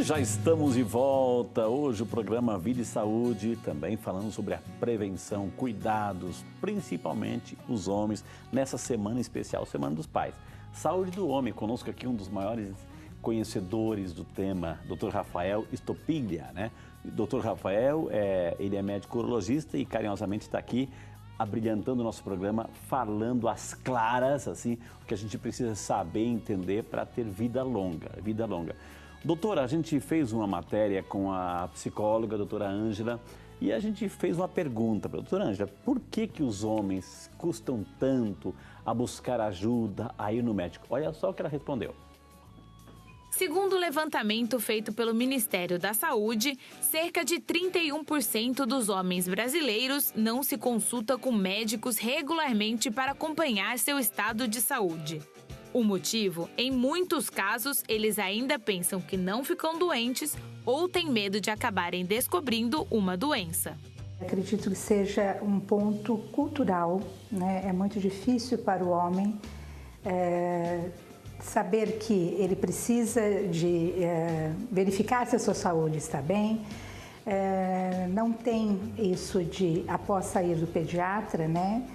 já estamos de volta. Hoje o programa Vida e Saúde, também falando sobre a prevenção, cuidados, principalmente os homens, nessa semana especial, Semana dos Pais. Saúde do homem, conosco aqui um dos maiores conhecedores do tema, Dr. Rafael Stopiglia, né? Dr. Rafael, ele é médico urologista e carinhosamente está aqui abrilhantando o nosso programa, falando às claras, assim, o que a gente precisa saber e entender para ter vida longa, vida longa. Doutora, a gente fez uma matéria com a psicóloga, a doutora Ângela, e a gente fez uma pergunta para a doutora Ângela, por que os homens custam tanto a buscar ajuda, a ir no médico? Olha só o que ela respondeu. Segundo o levantamento feito pelo Ministério da Saúde, cerca de 31% dos homens brasileiros não se consulta com médicos regularmente para acompanhar seu estado de saúde. O motivo, em muitos casos, eles ainda pensam que não ficam doentes ou têm medo de acabarem descobrindo uma doença. Acredito que seja um ponto cultural, né? É muito difícil para o homem saber que ele precisa de verificar se a sua saúde está bem. Não tem isso de, após sair do pediatra, né?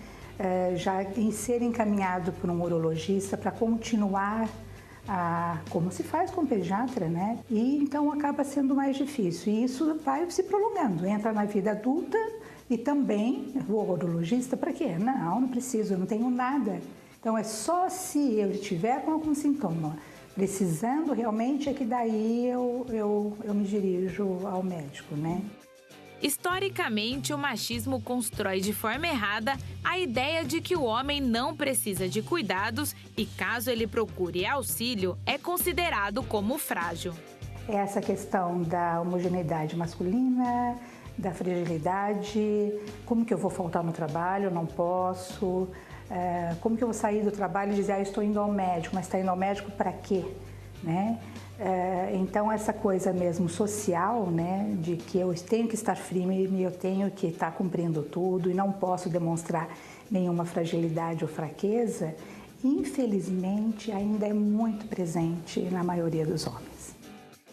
Já em ser encaminhado por um urologista para continuar como se faz com o pediatra, né? E então acaba sendo mais difícil. E isso vai se prolongando, entra na vida adulta e também o urologista, para quê? Não preciso, eu não tenho nada. Então é só se eu estiver com algum sintoma precisando realmente é que daí eu me dirijo ao médico, né? Historicamente, o machismo constrói de forma errada a ideia de que o homem não precisa de cuidados e, caso ele procure auxílio, é considerado como frágil. Essa questão da homogeneidade masculina, da fragilidade, como que eu vou faltar no trabalho, não posso, como que eu vou sair do trabalho e dizer, estou indo ao médico, mas está indo ao médico para quê, né? Então essa coisa mesmo social, né, de que eu tenho que estar firme, eu tenho que estar cumprindo tudo e não posso demonstrar nenhuma fragilidade ou fraqueza, infelizmente ainda é muito presente na maioria dos homens.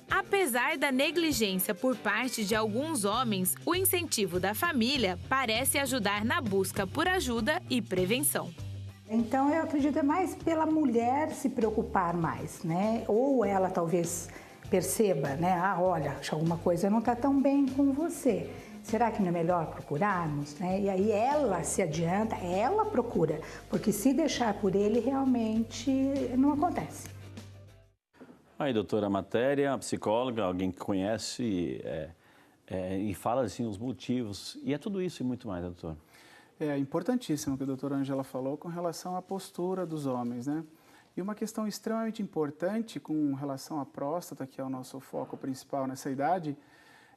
Apesar da negligência por parte de alguns homens, o incentivo da família parece ajudar na busca por ajuda e prevenção. Então, eu acredito é mais pela mulher se preocupar mais, né? Ou ela talvez perceba, né? Olha, alguma coisa não está tão bem com você. Será que não é melhor procurarmos, né? E aí ela se adianta, ela procura, porque se deixar por ele, realmente não acontece. Aí, doutora Matéria, psicóloga, alguém que conhece e fala assim os motivos, e é tudo isso e muito mais, doutor. É importantíssimo o que a doutora Ângela falou com relação à postura dos homens, né? E uma questão extremamente importante com relação à próstata, que é o nosso foco principal nessa idade,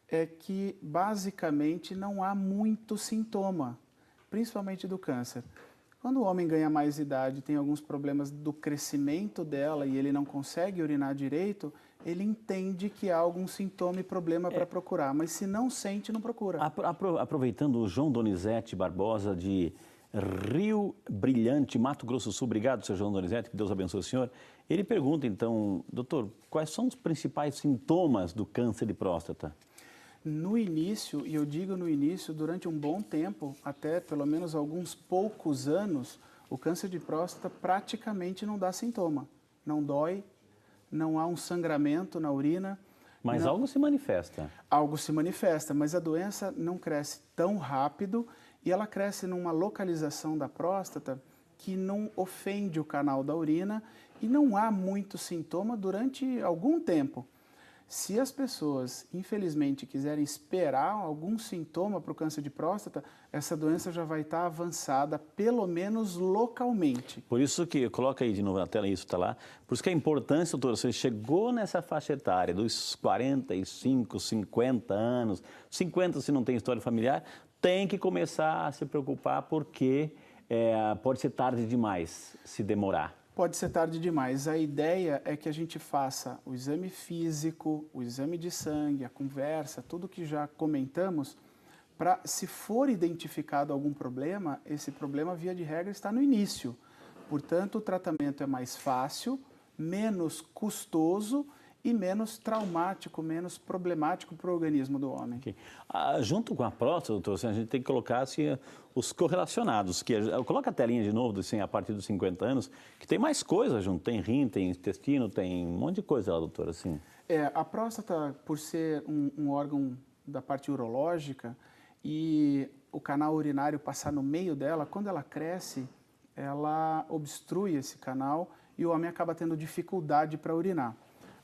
é que basicamente não há muito sintoma, principalmente do câncer. Quando o homem ganha mais idade, tem alguns problemas do crescimento dela e ele não consegue urinar direito, ele entende que há algum sintoma e problema para procurar, mas se não sente, não procura. Aproveitando o João Donizete Barbosa, de Rio Brilhante, Mato Grosso do Sul, obrigado, seu João Donizete, que Deus abençoe o senhor. Ele pergunta, então, doutor, quais são os principais sintomas do câncer de próstata? No início, e eu digo no início, durante um bom tempo, até pelo menos alguns poucos anos, o câncer de próstata praticamente não dá sintoma. Não dói, não há um sangramento na urina. Mas algo se manifesta. Algo se manifesta, mas a doença não cresce tão rápido e ela cresce numa localização da próstata que não ofende o canal da urina e não há muito sintoma durante algum tempo. Se as pessoas, infelizmente, quiserem esperar algum sintoma para o câncer de próstata, essa doença já vai estar avançada, pelo menos localmente. Por isso que, coloca aí de novo na tela, isso está lá, por isso que a importância, doutor, você chegou nessa faixa etária dos 45, 50 anos, 50 se não tem história familiar, tem que começar a se preocupar porque pode ser tarde demais se demorar. Pode ser tarde demais. A ideia é que a gente faça o exame físico, o exame de sangue, a conversa, tudo que já comentamos, para, se for identificado algum problema, esse problema, via de regra, está no início. Portanto, o tratamento é mais fácil, menos custoso e menos traumático, menos problemático para o organismo do homem. Okay. Junto com a próstata, doutor, assim, a gente tem que colocar assim, os correlacionados. Coloca a telinha de novo, assim, a partir dos 50 anos, que tem mais coisas junto. Tem rim, tem intestino, tem um monte de coisa lá, doutor. Assim. A próstata, por ser um órgão da parte urológica e o canal urinário passar no meio dela, quando ela cresce, ela obstrui esse canal e o homem acaba tendo dificuldade para urinar.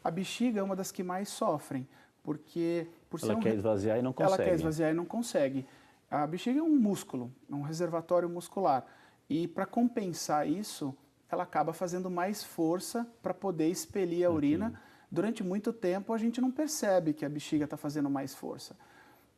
A bexiga é uma das que mais sofrem, porque por ser ela quer esvaziar e não consegue. Ela quer esvaziar e não consegue. A bexiga é um músculo, é um reservatório muscular. E para compensar isso, ela acaba fazendo mais força para poder expelir a urina. Durante muito tempo, a gente não percebe que a bexiga está fazendo mais força.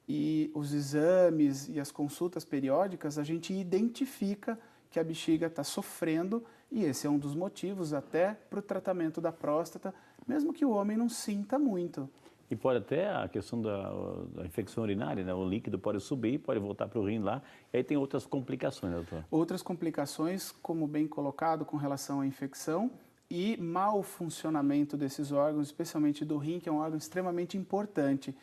E os exames e as consultas periódicas, a gente identifica que a bexiga está sofrendo, e esse é um dos motivos até para o tratamento da próstata, mesmo que o homem não sinta muito. E pode até a questão da infecção urinária, né? O líquido pode subir, pode voltar para o rim lá, e aí tem outras complicações, né, doutor? Outras complicações, como bem colocado, com relação à infecção e mau funcionamento desses órgãos, especialmente do rim, que é um órgão extremamente importante.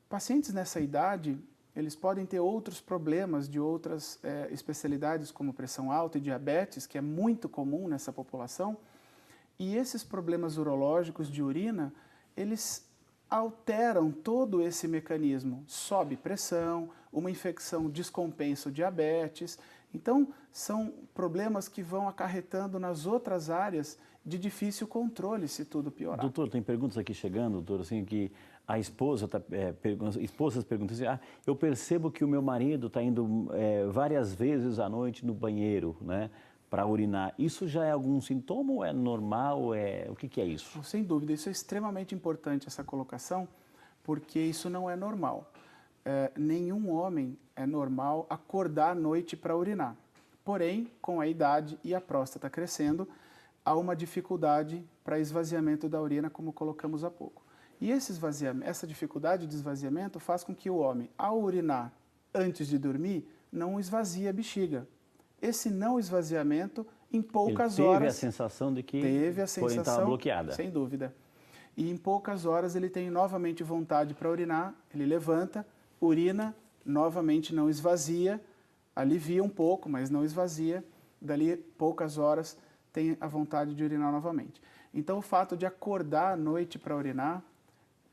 Pacientes nessa idade, eles podem ter outros problemas de outras especialidades, como pressão alta e diabetes, que é muito comum nessa população. E esses problemas urológicos de urina, eles alteram todo esse mecanismo. Sobe pressão, uma infecção descompensa o diabetes. Então, são problemas que vão acarretando nas outras áreas de difícil controle, se tudo piorar. Doutor, tem perguntas aqui chegando, doutor, assim, que a esposa esposas perguntam assim, eu percebo que o meu marido está indo várias vezes à noite no banheiro, né, para urinar. Isso já é algum sintoma ou é normal? O que é isso? Sem dúvida, isso é extremamente importante, essa colocação, porque isso não é normal. Nenhum homem é normal acordar à noite para urinar. Porém, com a idade e a próstata crescendo, há uma dificuldade para esvaziamento da urina, como colocamos há pouco. E essa dificuldade de esvaziamento faz com que o homem, ao urinar antes de dormir, não esvazie a bexiga. Esse não esvaziamento, em poucas horas... Teve a sensação de que estava bloqueada. Sem dúvida. E em poucas horas ele tem novamente vontade para urinar, ele levanta, urina, novamente não esvazia, alivia um pouco, mas não esvazia. Dali poucas horas tem a vontade de urinar novamente. Então o fato de acordar à noite para urinar,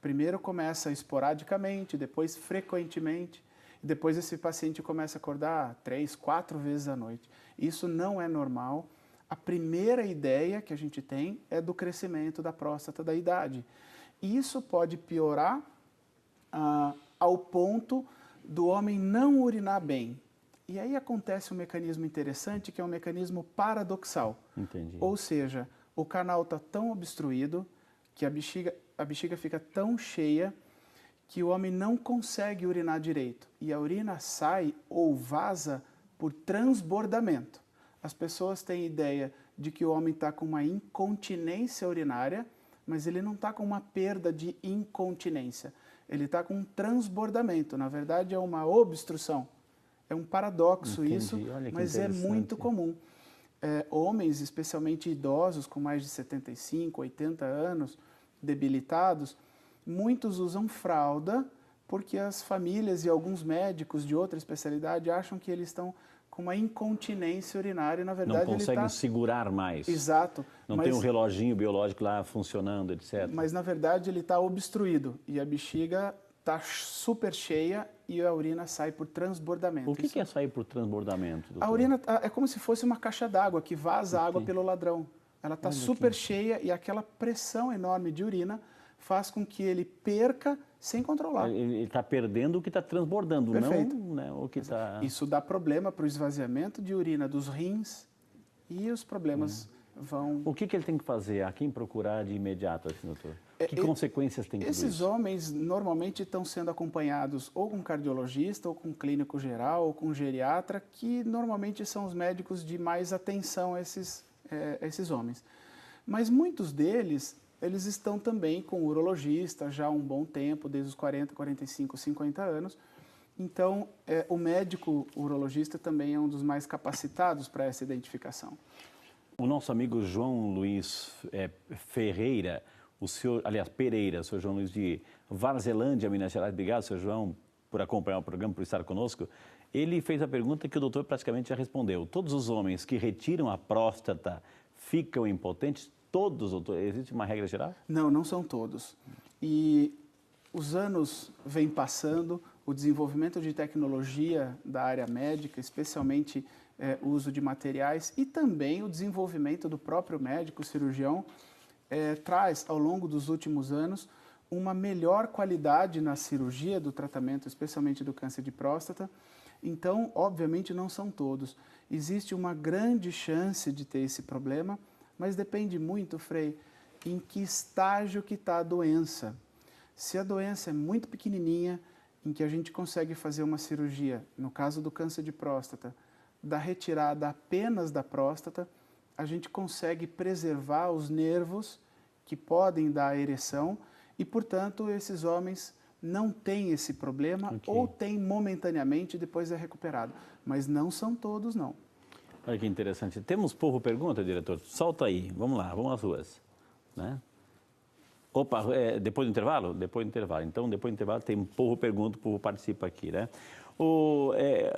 primeiro começa esporadicamente, depois frequentemente, e depois esse paciente começa a acordar 3, 4 vezes à noite. Isso não é normal. A primeira ideia que a gente tem é do crescimento da próstata da idade. E isso pode piorar ao ponto do homem não urinar bem. E aí acontece um mecanismo interessante, que é um mecanismo paradoxal. Entendi. Ou seja, o canal está tão obstruído que a bexiga fica tão cheia que o homem não consegue urinar direito. E a urina sai ou vaza por transbordamento. As pessoas têm ideia de que o homem está com uma incontinência urinária, mas ele não está com uma perda de incontinência. Ele está com um transbordamento. Na verdade, é uma obstrução. É um paradoxo. Entendi. Isso, olha que mas é muito comum. Homens, especialmente idosos com mais de 75, 80 anos, debilitados, muitos usam fralda porque as famílias e alguns médicos de outra especialidade acham que eles estão com uma incontinência urinária, na verdade não conseguem segurar mais. Exato. Não tem um reloginho biológico lá funcionando, etc. Mas na verdade ele está obstruído e a bexiga está super cheia e a urina sai por transbordamento. O que é sair por transbordamento, doutor? A urina é como se fosse uma caixa d'água que vaza água pelo ladrão. Ela está super cheia e aquela pressão enorme de urina faz com que ele perca sem controlar. Ele está perdendo o que está transbordando, Perfeito. não, né, o que está... Isso dá problema para o esvaziamento de urina dos rins e os problemas vão... O que ele tem que fazer? A quem procurar de imediato, assim, doutor? Que consequências tem tudo isso? Esses homens normalmente estão sendo acompanhados ou com um cardiologista, ou com um clínico geral, ou com um geriatra, que normalmente são os médicos de mais atenção a esses homens. Mas muitos deles, eles estão também com o urologista já há um bom tempo, desde os 40, 45, 50 anos. Então, o médico urologista também é um dos mais capacitados para essa identificação. O nosso amigo João Luiz Ferreira, Pereira, o senhor João Luiz de Varzelândia, Minas Gerais. Obrigado, senhor João, por acompanhar o programa, por estar conosco. Ele fez a pergunta que o doutor praticamente já respondeu. Todos os homens que retiram a próstata ficam impotentes? Todos, doutor? Existe uma regra geral? Não, não são todos. E os anos vêm passando, o desenvolvimento de tecnologia da área médica, especialmente o uso de materiais e também o desenvolvimento do próprio médico, cirurgião, traz ao longo dos últimos anos uma melhor qualidade na cirurgia do tratamento, especialmente do câncer de próstata. Então, obviamente, não são todos. Existe uma grande chance de ter esse problema, mas depende muito, Frei, em que estágio que está a doença. Se a doença é muito pequenininha, em que a gente consegue fazer uma cirurgia, no caso do câncer de próstata, da retirada apenas da próstata, a gente consegue preservar os nervos que podem dar ereção e, portanto, esses homens não têm esse problema ou têm momentaneamente e depois é recuperado. Mas não são todos, não. Olha que interessante. Temos povo pergunta, diretor? Solta aí. Vamos lá, vamos às ruas. Né? Opa, depois do intervalo? Depois do intervalo. Então, depois do intervalo tem povo pergunta, o povo participa aqui, né?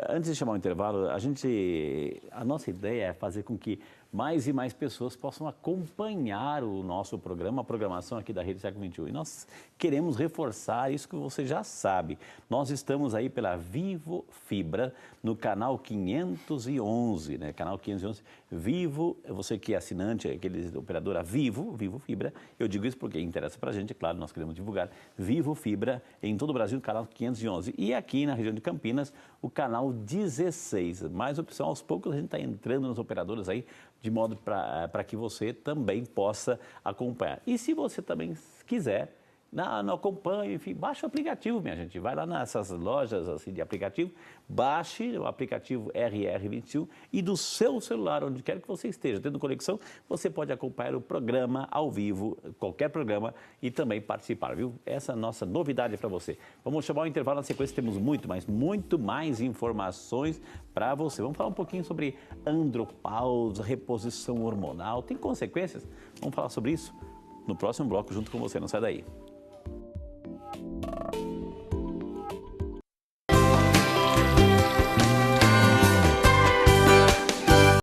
Antes de chamar o intervalo, a nossa ideia é fazer com que mais e mais pessoas possam acompanhar o nosso programa, a programação aqui da Rede Século XXI. E nós queremos reforçar isso que você já sabe. Nós estamos aí pela Vivo Fibra, no canal 511, né? Canal 511, Vivo, você que é assinante, aquele operadora Vivo Fibra, eu digo isso porque interessa pra gente, é claro, nós queremos divulgar. Vivo Fibra em todo o Brasil, canal 511. E aqui na região de Campinas, o canal 16. Mais opção, aos poucos a gente está entrando nas operadoras aí, de modo para que você também possa acompanhar. E se você também quiser, não acompanha, enfim, baixa o aplicativo, minha gente. Vai lá nessas lojas assim, de aplicativo, baixe o aplicativo RR21 e do seu celular, onde quer que você esteja, tendo conexão, você pode acompanhar o programa ao vivo, qualquer programa, e também participar, viu? Essa é a nossa novidade para você. Vamos chamar o intervalo, na sequência temos muito mais informações para você. Vamos falar um pouquinho sobre andropausa, reposição hormonal. Tem consequências? Vamos falar sobre isso no próximo bloco junto com você. Não sai daí.